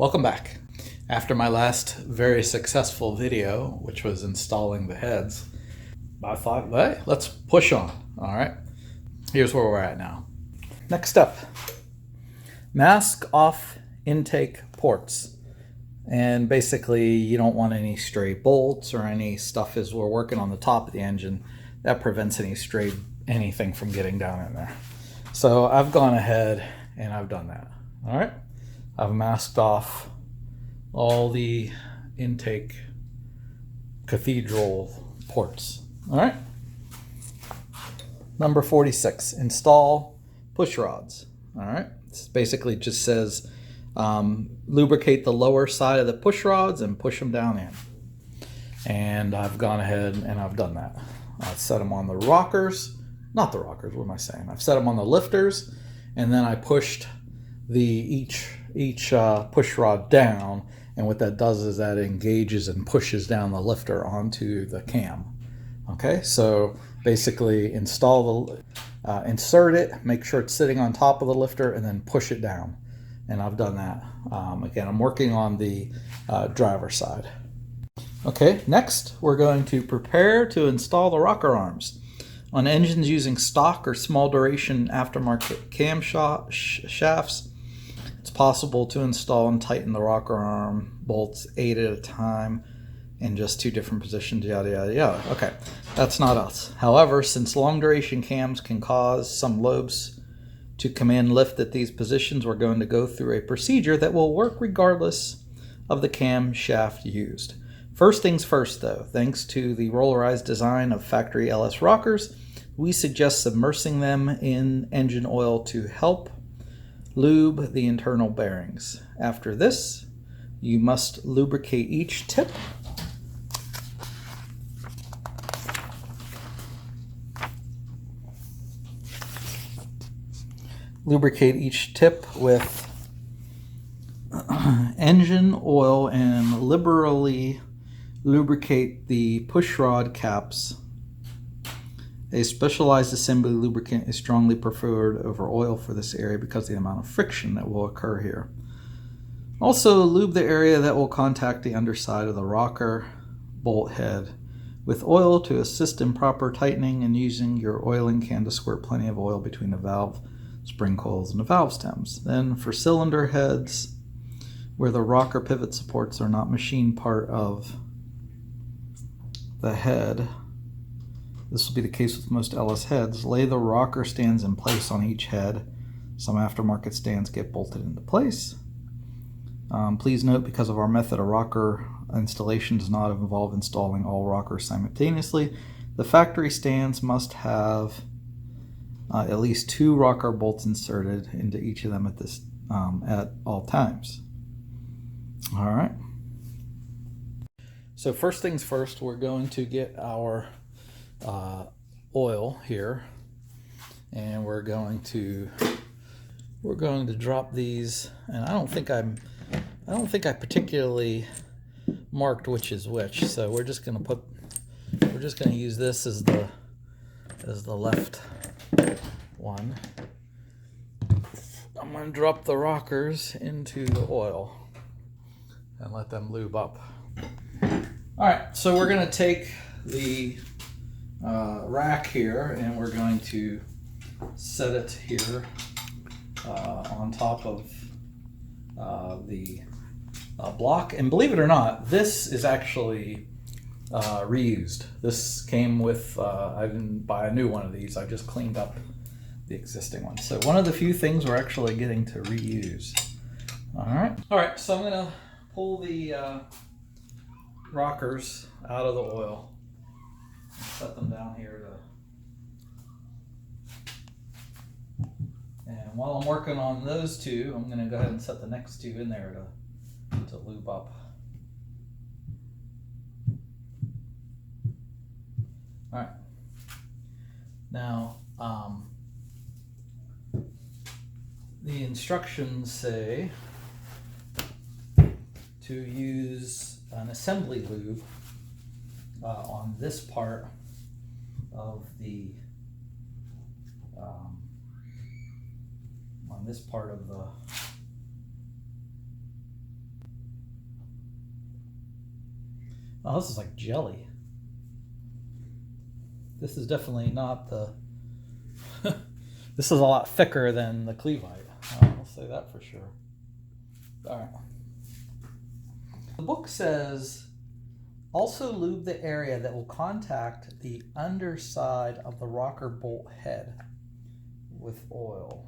Welcome back. After my last very successful video, which was installing the heads, I thought, hey, let's push on. All right, here's where we're at now. Next up, mask off intake ports. And basically you don't want any stray bolts or any stuff as we're working on the top of the engine. That prevents anything from getting down in there. So I've gone ahead and I've done that. All right, I've masked off all the intake cathedral ports. All right. Number 46, install push rods. All right. This basically just says lubricate the lower side of the push rods and push them down in. And I've gone ahead and I've done that. I've set them on the rockers, not the rockers, what am I saying? I've set them on the lifters, and then I pushed each push rod down, and what that does is that engages and pushes down the lifter onto the cam. Okay, so basically insert it, make sure it's sitting on top of the lifter, and then push it down. And I've done that. Again, I'm working on the driver's side. Okay, next we're going to prepare to install the rocker arms. On engines using stock or small duration aftermarket cam shafts, it's possible to install and tighten the rocker arm bolts 8 at a time in just 2 different positions, yada, yada, yada. Okay, that's not us. However, since long duration cams can cause some lobes to command lift at these positions, we're going to go through a procedure that will work regardless of the cam shaft used. First things first though, thanks to the rollerized design of factory LS rockers, we suggest submersing them in engine oil to help lube the internal bearings. After this, you must lubricate each tip with engine oil and liberally lubricate the push rod caps. A specialized assembly lubricant is strongly preferred over oil for this area because of the amount of friction that will occur here. Also, lube the area that will contact the underside of the rocker bolt head with oil to assist in proper tightening, and using your oiling can to squirt plenty of oil between the valve spring coils and the valve stems. Then for cylinder heads, where the rocker pivot supports are not machined part of the head, this will be the case with most LS heads, lay the rocker stands in place on each head. Some aftermarket stands get bolted into place. Please note, because of our method of rocker installation does not involve installing all rockers simultaneously, the factory stands must have at least 2 rocker bolts inserted into each of them at all times. All right. So first things first, we're going to get our oil here, and we're going to drop these. And I don't think I particularly marked which is which. So we're just going to use this as the left one. I'm going to drop the rockers into the oil and let them lube up. All right, so we're going to take the rack here, and we're going to set it here on top of the block. And believe it or not, this is actually reused. This came with, I didn't buy a new one of these, I just cleaned up the existing one. So one of the few things we're actually getting to reuse. All right, so I'm gonna pull the rockers out of the oil, set them down here and while I'm working on those 2, I'm gonna go ahead and set the next 2 in there to lube up. All right. Now, the instructions say to use an assembly lube on this part of the Oh, this is like jelly. This is definitely not the... This is a lot thicker than the Cleveite. I'll say that for sure. All right. The book says, also lube the area that will contact the underside of the rocker bolt head with oil.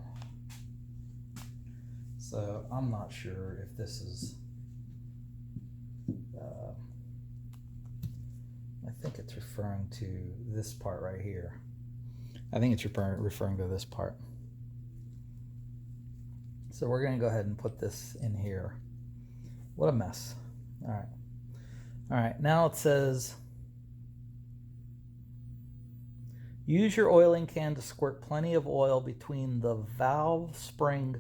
So I'm not sure if this is, I think it's referring to this part right here. I think it's referring to this part. So we're going to go ahead and put this in here. What a mess. All right. All right, now it says, use your oiling can to squirt plenty of oil between the valve spring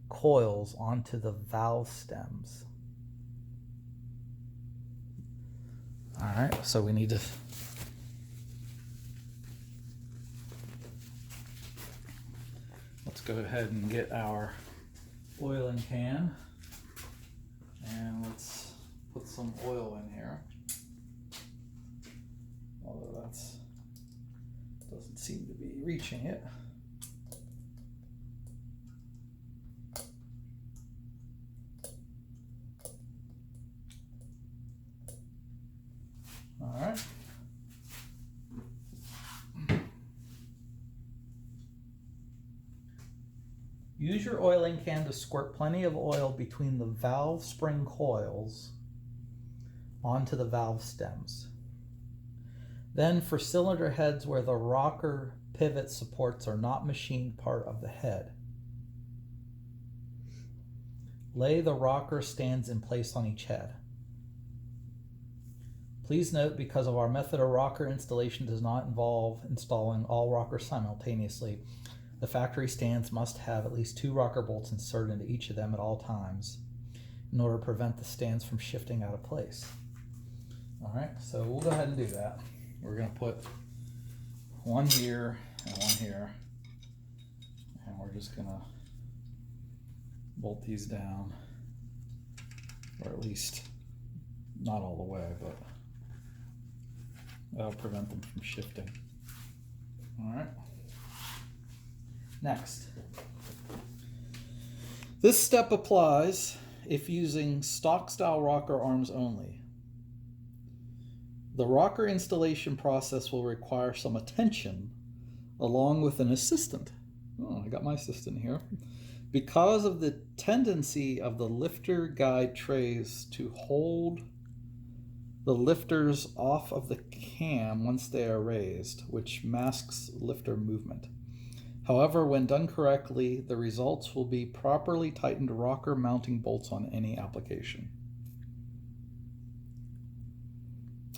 coils onto the valve stems. All right, so we need to... Let's go ahead and get our oiling can, and let's put some oil in here. Although that's doesn't seem to be reaching it. All right. Use your oiling can to squirt plenty of oil between the valve spring coils onto the valve stems. Then for cylinder heads where the rocker pivot supports are not machined part of the head, lay the rocker stands in place on each head. Please note, because of our method of rocker installation does not involve installing all rockers simultaneously, the factory stands must have at least 2 rocker bolts inserted into each of them at all times in order to prevent the stands from shifting out of place. All right, so we'll go ahead and do that. We're going to put one here and one here, and we're just going to bolt these down, or at least not all the way, but that'll prevent them from shifting. All right. Next, this step applies if using stock style rocker arms only. The rocker installation process will require some attention along with an assistant. Oh, I got my assistant here. Because of the tendency of the lifter guide trays to hold the lifters off of the cam once they are raised, which masks lifter movement. However, when done correctly, the results will be properly tightened rocker mounting bolts on any application.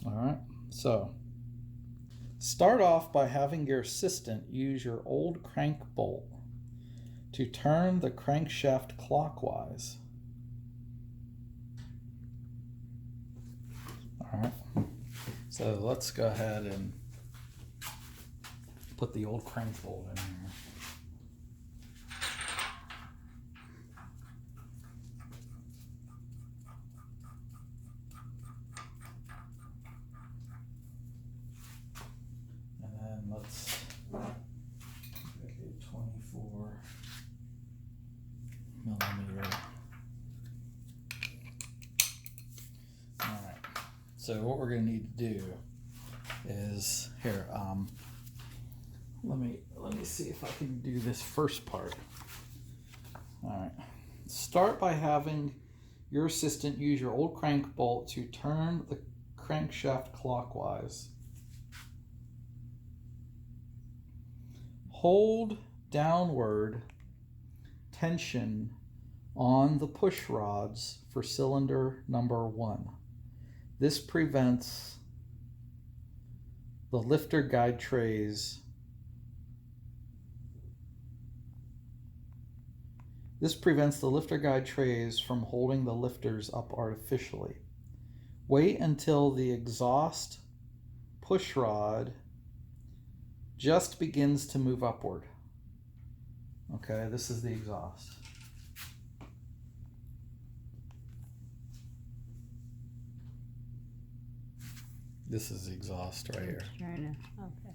All right, so start off by having your assistant use your old crank bolt to turn the crankshaft clockwise. All right, so let's go ahead and put the old crank bolt in here. And then let's make a 24 millimeter. All right, so what we're going to need to do is here, let me see if I can do this first part. All right, start by having your assistant use your old crank bolt to turn the crankshaft clockwise. Hold downward tension on the push rods for cylinder number 1. This prevents the lifter guide trays from holding the lifters up artificially. Wait until the exhaust push rod just begins to move upward. Okay, this is the exhaust. This is the exhaust right here. Trying to, okay.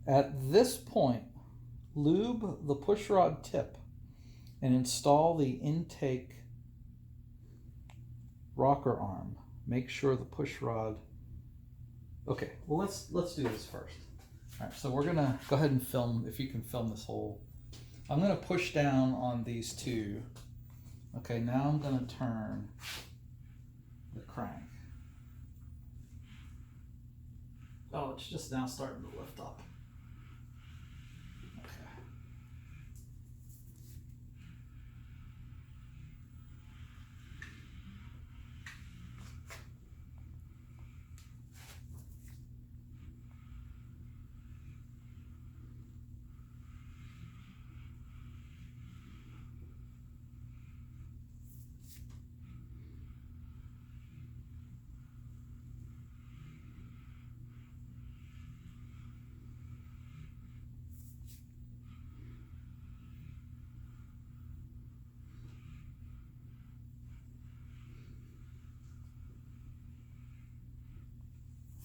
At this point, lube the pushrod tip and install the intake rocker arm. Make sure the pushrod. Okay, well let's do this first. All right, so we're gonna go ahead and film. If you can film this whole, I'm gonna push down on these two. Okay, now I'm gonna turn the crank. Oh, it's just now starting to lift up.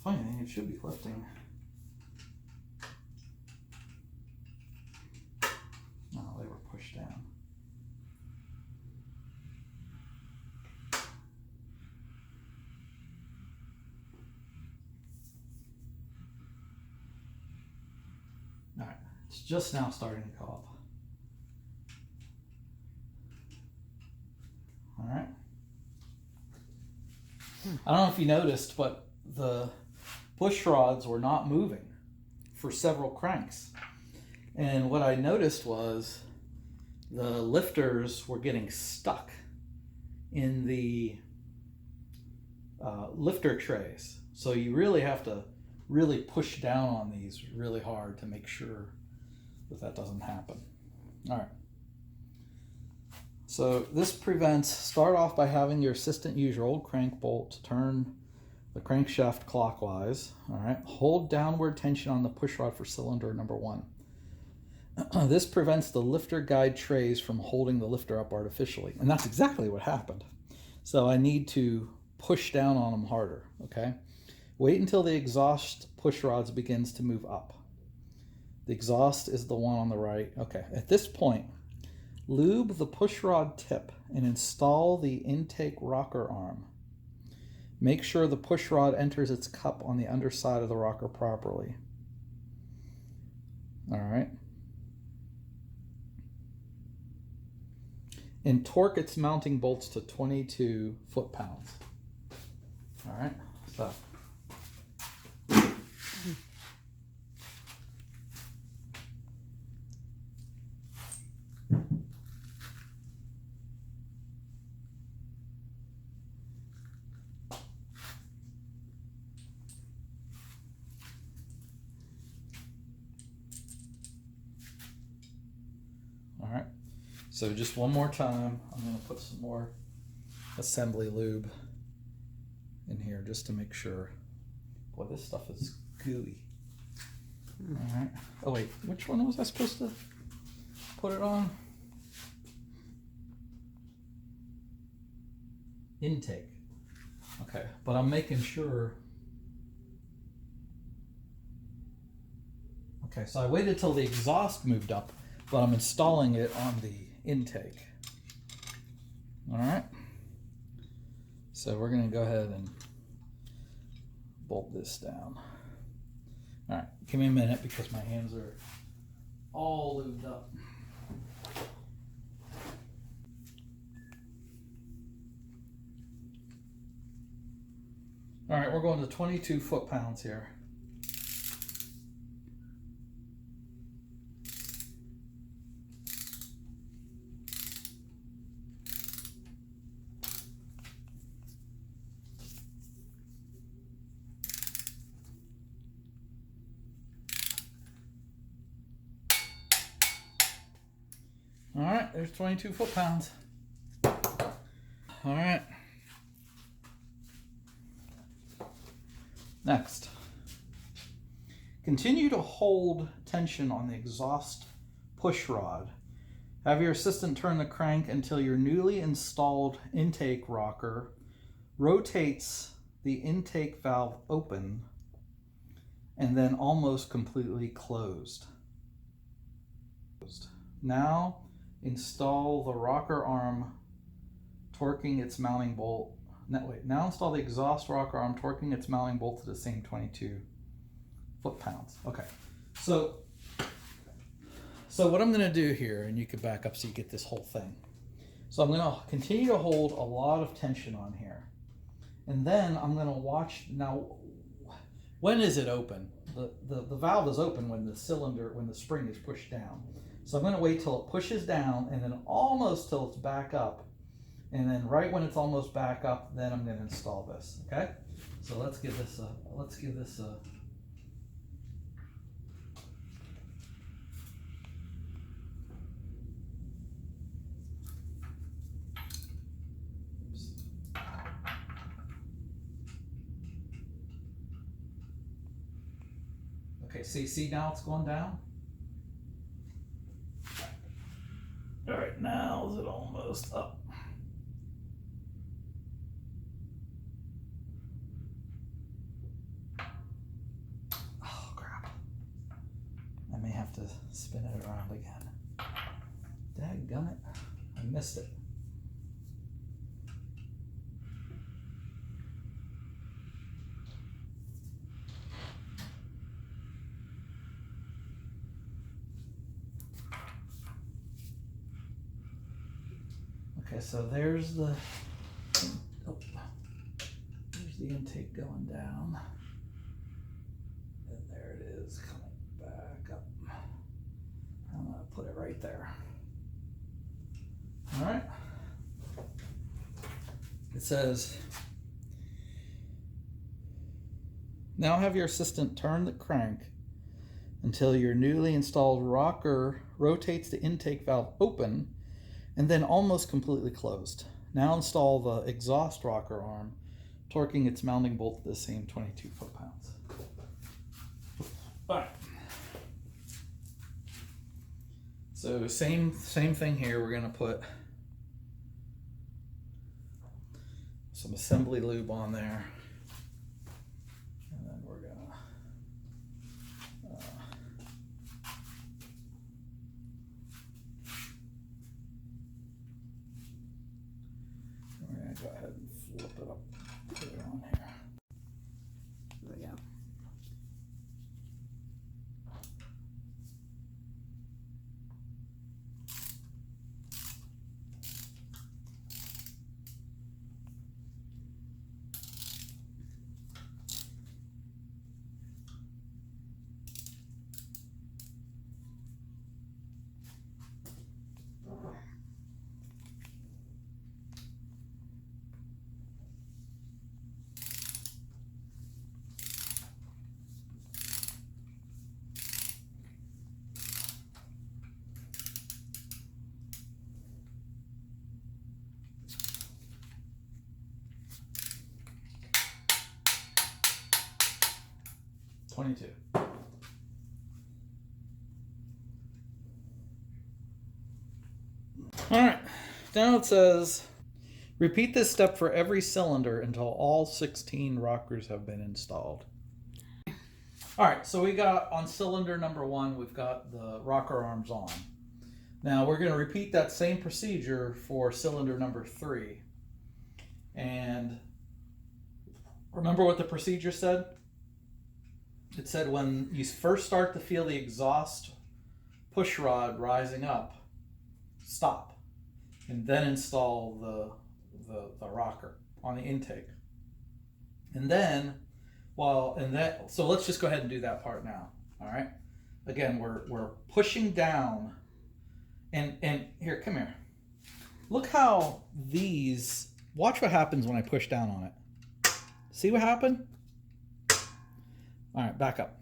Funny thing, it should be lifting. No, they were pushed down. All right, it's just now starting to go up. All right. I don't know if you noticed, but the push rods were not moving for several cranks. And what I noticed was the lifters were getting stuck in the lifter trays. So you really have to really push down on these really hard to make sure that that doesn't happen. All right. So this prevents, start off by having your assistant use your old crank bolt to turn the crankshaft clockwise. All right. Hold downward tension on the push rod for cylinder number 1. This prevents the lifter guide trays from holding the lifter up artificially. And that's exactly what happened. So I need to push down on them harder, okay? Wait until the exhaust push rods begins to move up. The exhaust is the one on the right. Okay, at this point, lube the push rod tip and install the intake rocker arm. Make sure the push rod enters its cup on the underside of the rocker properly. All right. And torque its mounting bolts to 22 foot-pounds. All right, so. All right. So just one more time, I'm going to put some more assembly lube in here just to make sure. Boy, this stuff is gooey. All right. Oh wait, which one was I supposed to put it on? Intake. Okay, but I'm making sure. Okay, so I waited till the exhaust moved up, but I'm installing it on the intake. All right. So we're going to go ahead and bolt this down. All right, give me a minute because my hands are all lubed up. All right, we're going to 22 foot-pounds here. All right, there's 22 foot-pounds. All right. Next, continue to hold tension on the exhaust push rod Have your assistant turn the crank until your newly installed intake rocker rotates the intake valve open and then almost completely closed. Now install the rocker arm torquing its mounting bolt. Now install the exhaust rocker arm torquing its mounting bolt to the same 22 foot-pounds. Okay, so what I'm going to do here, and you can back up so you get this whole thing. So I'm going to continue to hold a lot of tension on here. And then I'm going to watch. Now, when is it open? The valve is open when the spring is pushed down. So I'm going to wait till it pushes down and then almost till it's back up. And then right when it's almost back up, then I'm going to install this. Okay? So let's give this a Okay, see now it's going down? All right, now is it almost up? Oh, crap. I may have to spin it around again. Dadgummit, I missed it. Okay, so there's the intake going down, and there it is coming back up. I'm gonna put it right there. All right. It says, now have your assistant turn the crank until your newly installed rocker rotates the intake valve open and then almost completely closed. Now install the exhaust rocker arm, torquing its mounting bolt to the same 22 foot-pounds. All right. So same thing here. We're gonna put some assembly lube on there. And then we're gonna go ahead and flip it up, put it on here. There we go. All right, now it says, repeat this step for every cylinder until all 16 rockers have been installed. All right, so we got on cylinder number 1, we've got the rocker arms on. Now we're going to repeat that same procedure for cylinder number 3. And remember what the procedure said? It said when you first start to feel the exhaust push rod rising up, stop, and then install the rocker on the intake. And then, so let's just go ahead and do that part now. All right. Again, we're pushing down, and here, come here. Look how watch what happens when I push down on it. See what happened? All right, back up.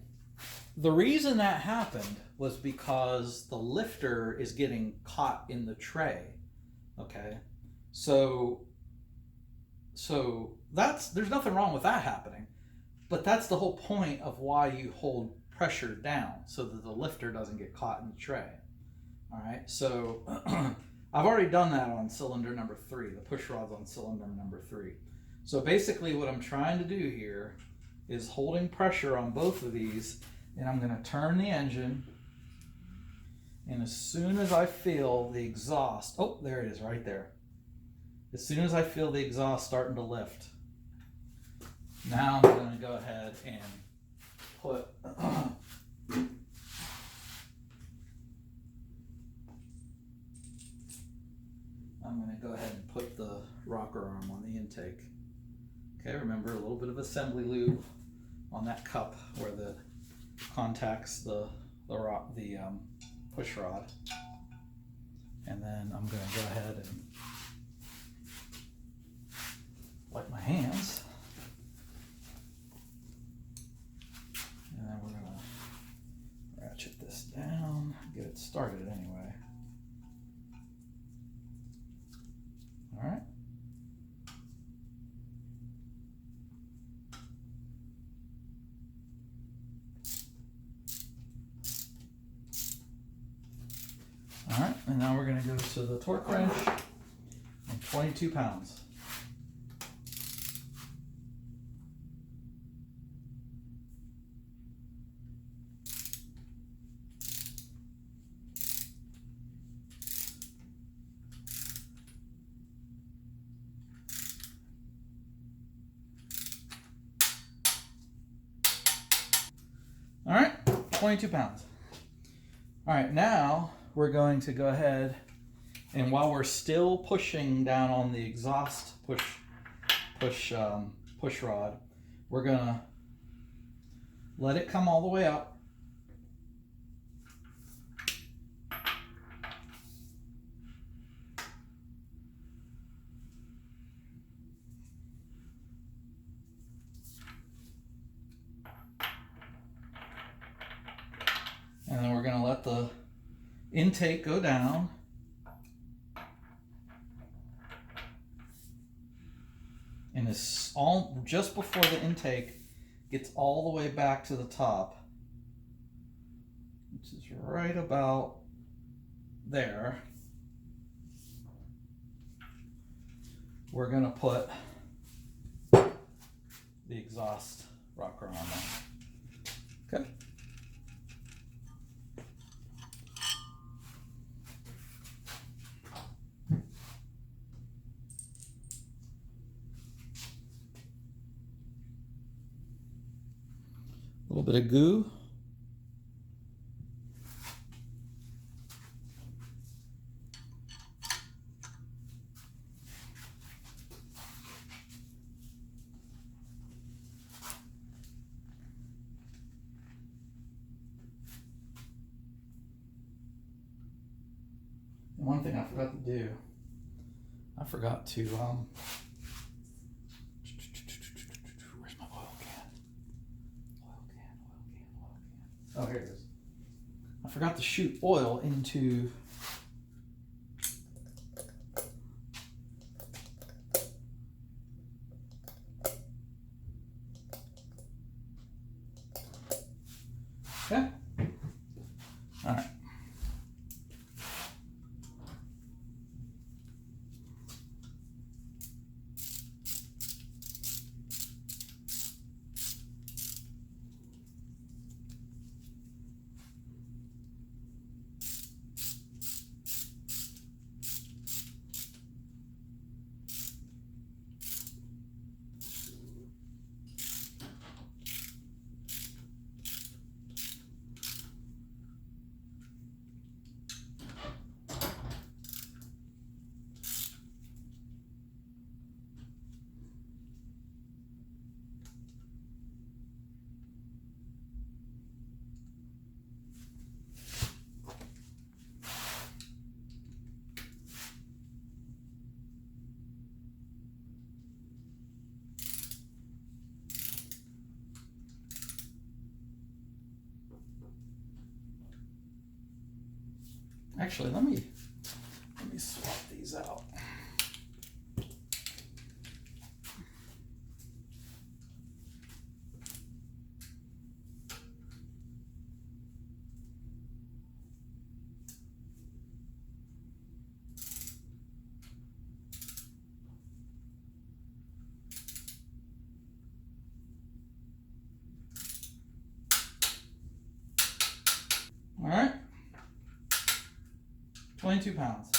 The reason that happened was because the lifter is getting caught in the tray. Okay, so there's nothing wrong with that happening, but that's the whole point of why you hold pressure down, so that the lifter doesn't get caught in the tray. All right, so I've already done that on cylinder number 3, the push rod's on cylinder number 3. So basically what I'm trying to do here is holding pressure on both of these, and I'm going to turn the engine, and as soon as I feel the exhaust, oh, there it is right there. As soon as I feel the exhaust starting to lift, now I'm going to go ahead and put I'm going to go ahead and put the rocker arm on the intake. Okay, remember a little bit of assembly lube on that cup where the contacts the push rod, and then I'm going to go ahead and wipe my hands, and then we're going to ratchet this down, get it started anyway. All right. All right, and now we're going to go to the torque wrench and 22 pounds. All right, 22 pounds. All right, now we're going to go ahead, and while we're still pushing down on the exhaust push rod, we're gonna let it come all the way up. And then we're going to let the intake go down. And it's all just before the intake gets all the way back to the top, which is right about there. We're going to put the exhaust rocker arm on. Okay. A little bit of goo. And one thing I forgot to do, I forgot to where's my oil can? Oil can. Oh, here it is. I forgot to shoot oil into okay. All right. Actually, let me swap these out. 22 pounds.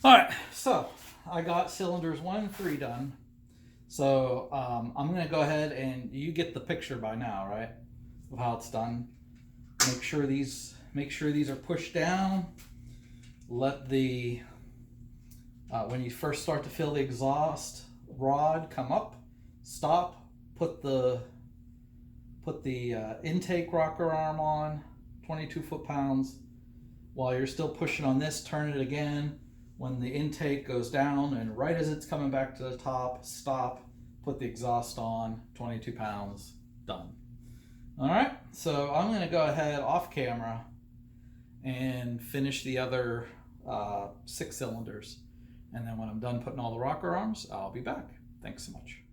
All right, so I got cylinders 1 and 3 done. So I'm gonna go ahead, and you get the picture by now, right, of how it's done. Make sure these are pushed down. Let the when you first start to fill the exhaust rod, come up, stop, put the intake rocker arm on, 22 foot-pounds. While you're still pushing on this, turn it again. When the intake goes down, and right as it's coming back to the top, stop, put the exhaust on, 22 pounds, done. All right, so I'm gonna go ahead off camera and finish the other 6 cylinders. And then when I'm done putting all the rocker arms, I'll be back. Thanks so much.